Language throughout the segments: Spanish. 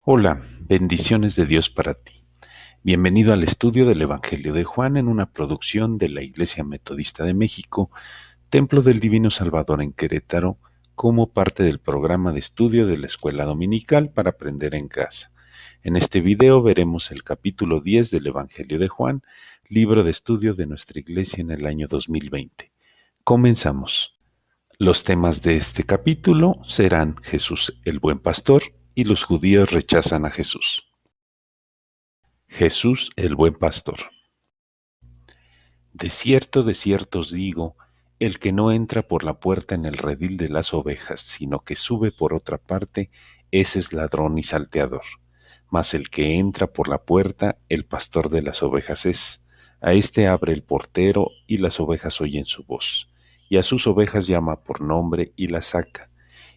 Hola, bendiciones de Dios para ti. Bienvenido al estudio del Evangelio de Juan en una producción de la Iglesia Metodista de México, Templo del Divino Salvador en Querétaro, como parte del programa de estudio de la Escuela Dominical para aprender en casa. En este video veremos el capítulo 10 del Evangelio de Juan, libro de estudio de nuestra Iglesia en el año 2020. Comenzamos. Los temas de este capítulo serán Jesús el buen pastor y los judíos rechazan a Jesús. Jesús el buen pastor. De cierto os digo, el que no entra por la puerta en el redil de las ovejas, sino que sube por otra parte, ese es ladrón y salteador. Mas el que entra por la puerta, el pastor de las ovejas es. A éste abre el portero, y las ovejas oyen su voz. Y a sus ovejas llama por nombre y las saca.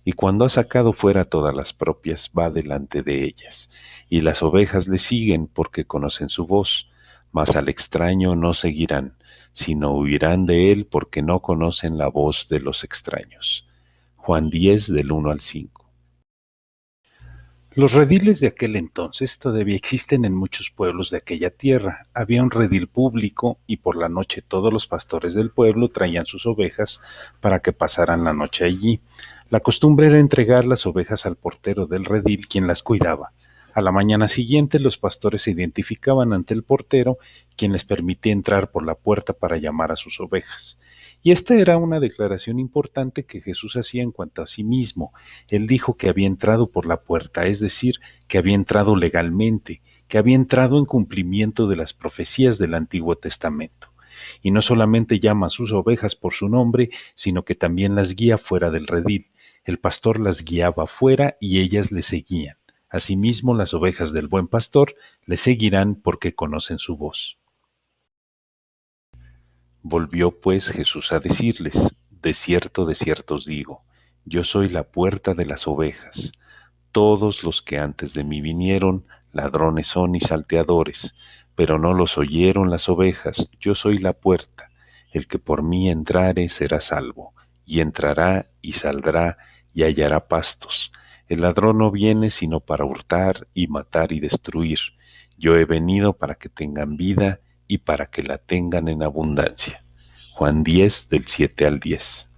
Y cuando ha sacado fuera todas las propias, va delante de ellas. Y las ovejas le siguen porque conocen su voz, mas al extraño no seguirán, sino huirán de él porque no conocen la voz de los extraños. Juan 10 del 1 al 5. Los rediles de aquel entonces todavía existen en muchos pueblos de aquella tierra. Había un redil público y por la noche todos los pastores del pueblo traían sus ovejas para que pasaran la noche allí. La costumbre era entregar las ovejas al portero del redil, quien las cuidaba. A la mañana siguiente los pastores se identificaban ante el portero, quien les permitía entrar por la puerta para llamar a sus ovejas. Y esta era una declaración importante que Jesús hacía en cuanto a sí mismo. Él dijo que había entrado por la puerta, es decir, que había entrado legalmente, que había entrado en cumplimiento de las profecías del Antiguo Testamento. Y no solamente llama a sus ovejas por su nombre, sino que también las guía fuera del redil. El pastor las guiaba fuera y ellas le seguían. Asimismo, las ovejas del buen pastor le seguirán porque conocen su voz. Volvió pues Jesús a decirles, de cierto os digo, yo soy la puerta de las ovejas. Todos los que antes de mí vinieron, ladrones son y salteadores, pero no los oyeron las ovejas, yo soy la puerta. El que por mí entrare será salvo, y entrará y saldrá y hallará pastos. El ladrón no viene sino para hurtar y matar y destruir. Yo he venido para que tengan vida y para que la tengan en abundancia. Juan 10 del 7 al 10.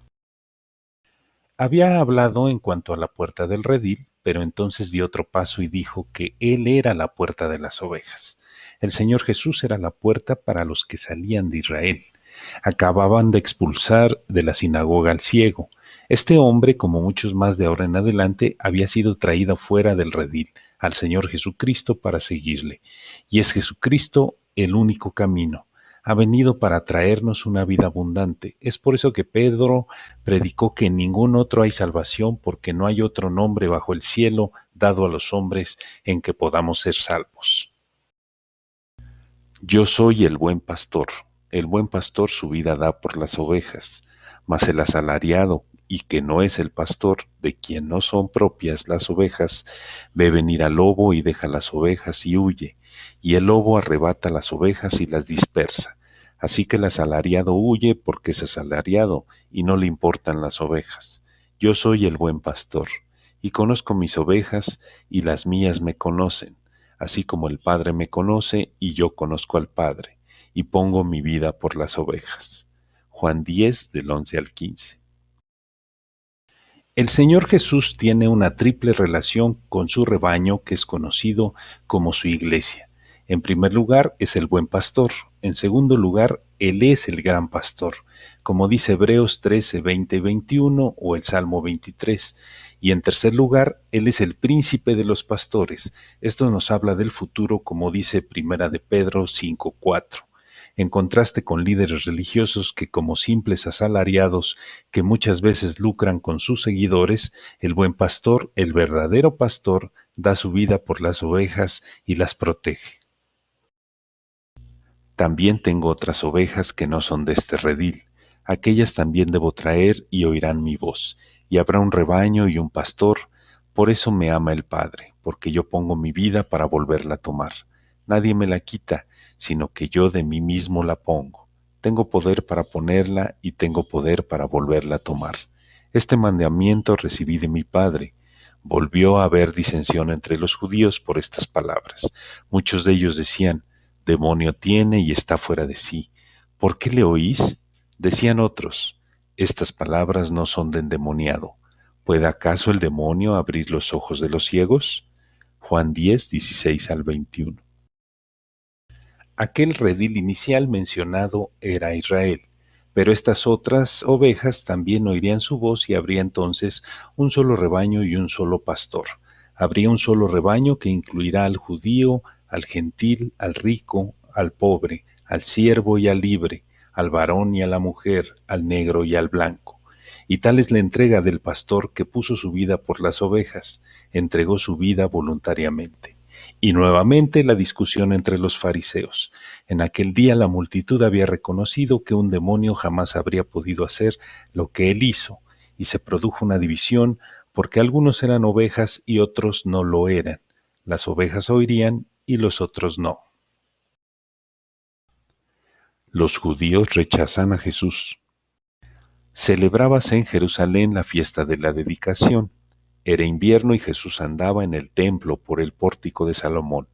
Había hablado en cuanto a la puerta del redil, pero entonces dio otro paso y dijo que Él era la puerta de las ovejas. El Señor Jesús era la puerta para los que salían de Israel. Acababan de expulsar de la sinagoga al ciego. Este hombre, como muchos más de ahora en adelante, había sido traído fuera del redil al Señor Jesucristo para seguirle. Y es Jesucristo el único camino. Ha venido para traernos una vida abundante. Es por eso que Pedro predicó que en ningún otro hay salvación, porque no hay otro nombre bajo el cielo dado a los hombres en que podamos ser salvos. Yo soy el buen pastor. El buen pastor su vida da por las ovejas, mas el asalariado, y que no es el pastor, de quien no son propias las ovejas, ve venir al lobo y deja las ovejas y huye, y el lobo arrebata las ovejas y las dispersa. Así que el asalariado huye porque es asalariado y no le importan las ovejas. Yo soy el buen pastor, y conozco mis ovejas, y las mías me conocen, así como el Padre me conoce y yo conozco al Padre, y pongo mi vida por las ovejas. Juan 10 del 11 al 15. El Señor Jesús tiene una triple relación con su rebaño que es conocido como su iglesia. En primer lugar, es el buen pastor. En segundo lugar, Él es el gran pastor, como dice Hebreos 13, 20 y 21 o el Salmo 23. Y en tercer lugar, Él es el príncipe de los pastores. Esto nos habla del futuro, como dice Primera de Pedro 5, 4. En contraste con líderes religiosos que, como simples asalariados que muchas veces lucran con sus seguidores, el buen pastor, el verdadero pastor, da su vida por las ovejas y las protege. También tengo otras ovejas que no son de este redil. Aquellas también debo traer y oirán mi voz. Y habrá un rebaño y un pastor. Por eso me ama el Padre, porque yo pongo mi vida para volverla a tomar. Nadie me la quita, sino que yo de mí mismo la pongo. Tengo poder para ponerla y tengo poder para volverla a tomar. Este mandamiento recibí de mi Padre. Volvió a haber disensión entre los judíos por estas palabras. Muchos de ellos decían, demonio tiene y está fuera de sí. ¿Por qué le oís? Decían otros, estas palabras no son de endemoniado. ¿Puede acaso el demonio abrir los ojos de los ciegos? Juan 10, 16 al 21. Aquel redil inicial mencionado era Israel, pero estas otras ovejas también oirían su voz y habría entonces un solo rebaño y un solo pastor. Habría un solo rebaño que incluirá al judío, al gentil, al rico, al pobre, al siervo y al libre, al varón y a la mujer, al negro y al blanco. Y tal es la entrega del pastor que puso su vida por las ovejas, entregó su vida voluntariamente. Y nuevamente la discusión entre los fariseos. En aquel día la multitud había reconocido que un demonio jamás habría podido hacer lo que él hizo, y se produjo una división porque algunos eran ovejas y otros no lo eran. Las ovejas oirían y los otros no. Los judíos rechazan a Jesús. Celebrábase en Jerusalén la fiesta de la dedicación. Era invierno y Jesús andaba en el templo por el pórtico de Salomón.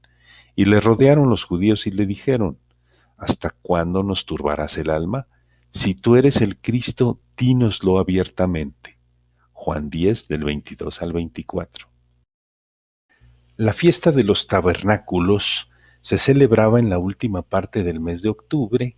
Y le rodearon los judíos y le dijeron, ¿hasta cuándo nos turbarás el alma? Si tú eres el Cristo, dínoslo abiertamente. Juan 10, del 22 al 24. La fiesta de los tabernáculos se celebraba en la última parte del mes de octubre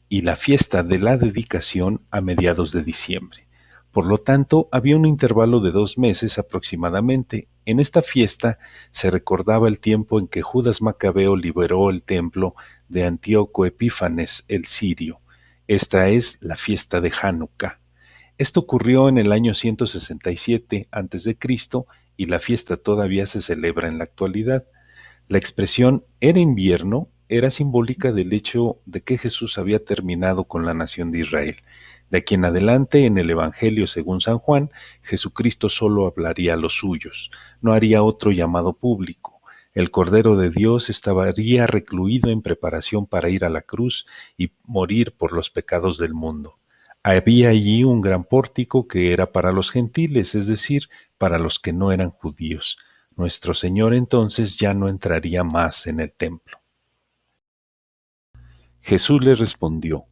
y la fiesta de la dedicación a mediados de diciembre. Por lo tanto, había un intervalo de 2 meses aproximadamente. En esta fiesta se recordaba el tiempo en que Judas Macabeo liberó el templo de Antíoco Epífanes el sirio. Esta es la fiesta de Hanukkah. Esto ocurrió en el año 167 a.C. y la fiesta todavía se celebra en la actualidad. La expresión era invierno era simbólica del hecho de que Jesús había terminado con la nación de Israel. De aquí en adelante, en el Evangelio según San Juan, Jesucristo solo hablaría a los suyos, no haría otro llamado público. El Cordero de Dios estaría recluido en preparación para ir a la cruz y morir por los pecados del mundo. Había allí un gran pórtico que era para los gentiles, es decir, para los que no eran judíos. Nuestro Señor entonces ya no entraría más en el templo. Jesús les respondió,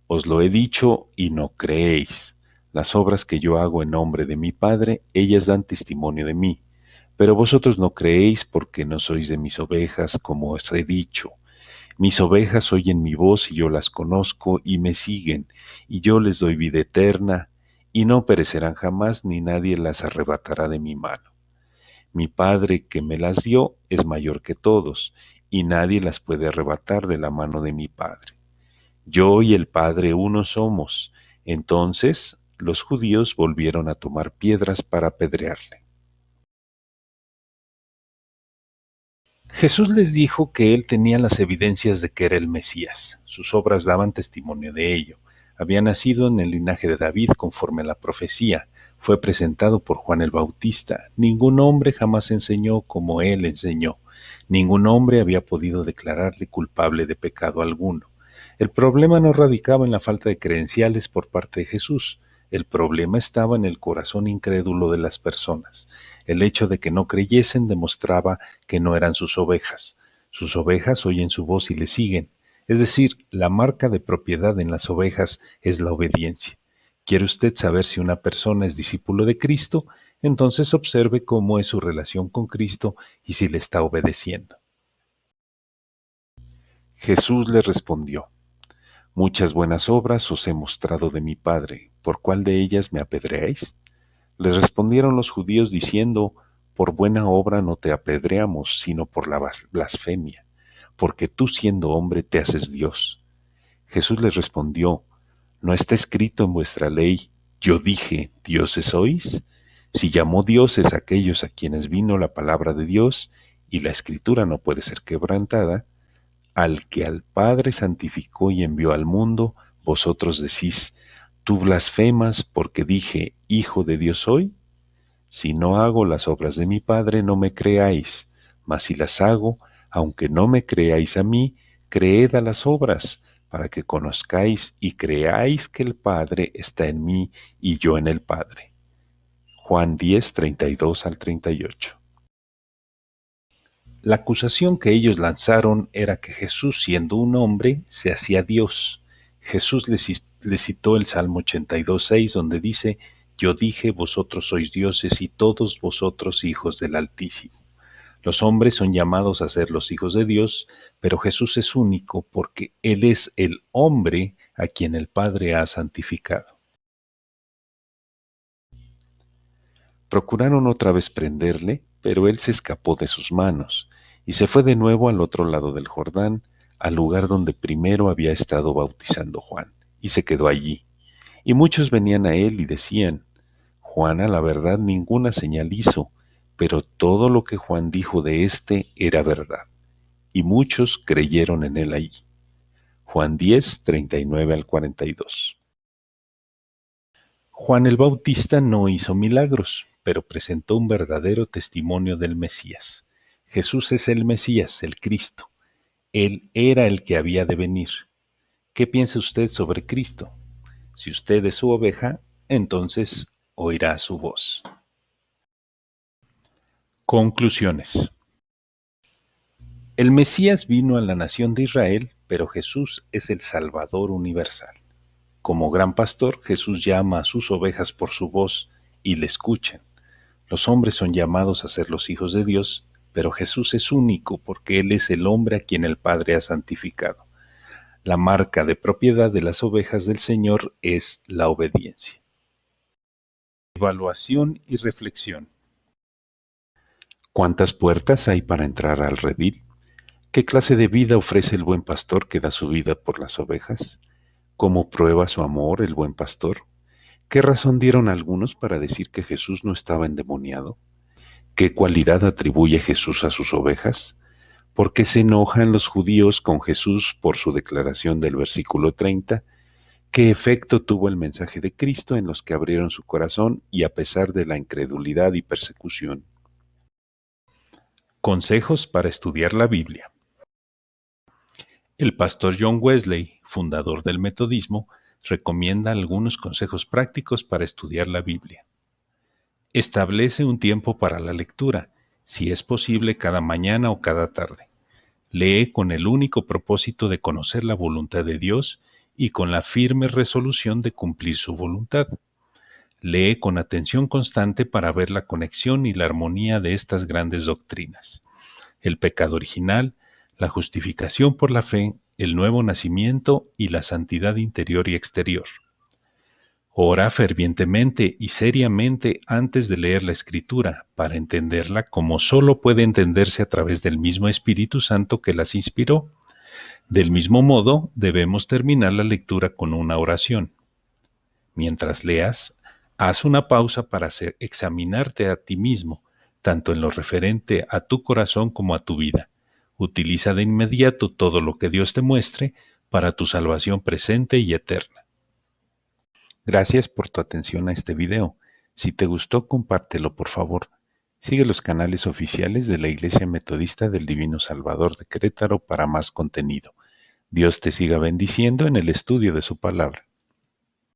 os lo he dicho y no creéis. Las obras que yo hago en nombre de mi Padre, ellas dan testimonio de mí. Pero vosotros no creéis porque no sois de mis ovejas, como os he dicho. Mis ovejas oyen mi voz y yo las conozco y me siguen, y yo les doy vida eterna, y no perecerán jamás, ni nadie las arrebatará de mi mano. Mi Padre que me las dio es mayor que todos, y nadie las puede arrebatar de la mano de mi Padre. Yo y el Padre uno somos. Entonces los judíos volvieron a tomar piedras para apedrearle. Jesús les dijo que él tenía las evidencias de que era el Mesías. Sus obras daban testimonio de ello. Había nacido en el linaje de David conforme a la profecía. Fue presentado por Juan el Bautista. Ningún hombre jamás enseñó como él enseñó. Ningún hombre había podido declararle culpable de pecado alguno. El problema no radicaba en la falta de credenciales por parte de Jesús. El problema estaba en el corazón incrédulo de las personas. El hecho de que no creyesen demostraba que no eran sus ovejas. Sus ovejas oyen su voz y le siguen. Es decir, la marca de propiedad en las ovejas es la obediencia. ¿Quiere usted saber si una persona es discípulo de Cristo? Entonces observe cómo es su relación con Cristo y si le está obedeciendo. Jesús le respondió, muchas buenas obras os he mostrado de mi Padre, ¿por cuál de ellas me apedreáis? Les respondieron los judíos diciendo, por buena obra no te apedreamos, sino por la blasfemia, porque tú siendo hombre te haces Dios. Jesús les respondió, ¿no está escrito en vuestra ley, yo dije, dioses sois? Si llamó dioses a aquellos a quienes vino la palabra de Dios, y la escritura no puede ser quebrantada, al que al Padre santificó y envió al mundo, vosotros decís, ¿tú blasfemas porque dije, Hijo de Dios soy? Si no hago las obras de mi Padre, no me creáis, mas si las hago, aunque no me creáis a mí, creed a las obras, para que conozcáis y creáis que el Padre está en mí y yo en el Padre. Juan 10, 32 al 38. La acusación que ellos lanzaron era que Jesús, siendo un hombre, se hacía Dios. Jesús les citó el Salmo 82, 6, donde dice: Yo dije, vosotros sois dioses y todos vosotros hijos del Altísimo. Los hombres son llamados a ser los hijos de Dios, pero Jesús es único porque Él es el hombre a quien el Padre ha santificado. Procuraron otra vez prenderle, pero él se escapó de sus manos, y se fue de nuevo al otro lado del Jordán, al lugar donde primero había estado bautizando Juan, y se quedó allí. Y muchos venían a él y decían: Juan a la verdad ninguna señal hizo, pero todo lo que Juan dijo de éste era verdad. Y muchos creyeron en él allí. Juan 10, 39 al 42. Juan el Bautista no hizo milagros, pero presentó un verdadero testimonio del Mesías. Jesús es el Mesías, el Cristo. Él era el que había de venir. ¿Qué piensa usted sobre Cristo? Si usted es su oveja, entonces oirá su voz. Conclusiones. El Mesías vino a la nación de Israel, pero Jesús es el Salvador universal. Como gran pastor, Jesús llama a sus ovejas por su voz y le escuchan. Los hombres son llamados a ser los hijos de Dios, pero Jesús es único porque Él es el hombre a quien el Padre ha santificado. La marca de propiedad de las ovejas del Señor es la obediencia. Evaluación y reflexión. ¿Cuántas puertas hay para entrar al redil? ¿Qué clase de vida ofrece el buen pastor que da su vida por las ovejas? ¿Cómo prueba su amor el buen pastor? ¿Qué razón dieron algunos para decir que Jesús no estaba endemoniado? ¿Qué cualidad atribuye Jesús a sus ovejas? ¿Por qué se enojan los judíos con Jesús por su declaración del versículo 30? ¿Qué efecto tuvo el mensaje de Cristo en los que abrieron su corazón y a pesar de la incredulidad y persecución? Consejos para estudiar la Biblia. El pastor John Wesley, fundador del metodismo, recomienda algunos consejos prácticos para estudiar la Biblia. Establece un tiempo para la lectura, si es posible cada mañana o cada tarde. Lee con el único propósito de conocer la voluntad de Dios y con la firme resolución de cumplir su voluntad. Lee con atención constante para ver la conexión y la armonía de estas grandes doctrinas: el pecado original, la justificación por la fe, el nuevo nacimiento y la santidad interior y exterior. Ora fervientemente y seriamente antes de leer la Escritura, para entenderla como sólo puede entenderse a través del mismo Espíritu Santo que las inspiró. Del mismo modo, debemos terminar la lectura con una oración. Mientras leas, haz una pausa para examinarte a ti mismo, tanto en lo referente a tu corazón como a tu vida. Utiliza de inmediato todo lo que Dios te muestre para tu salvación presente y eterna. Gracias por tu atención a este video. Si te gustó, compártelo por favor. Sigue los canales oficiales de la Iglesia Metodista del Divino Salvador de Querétaro para más contenido. Dios te siga bendiciendo en el estudio de su palabra.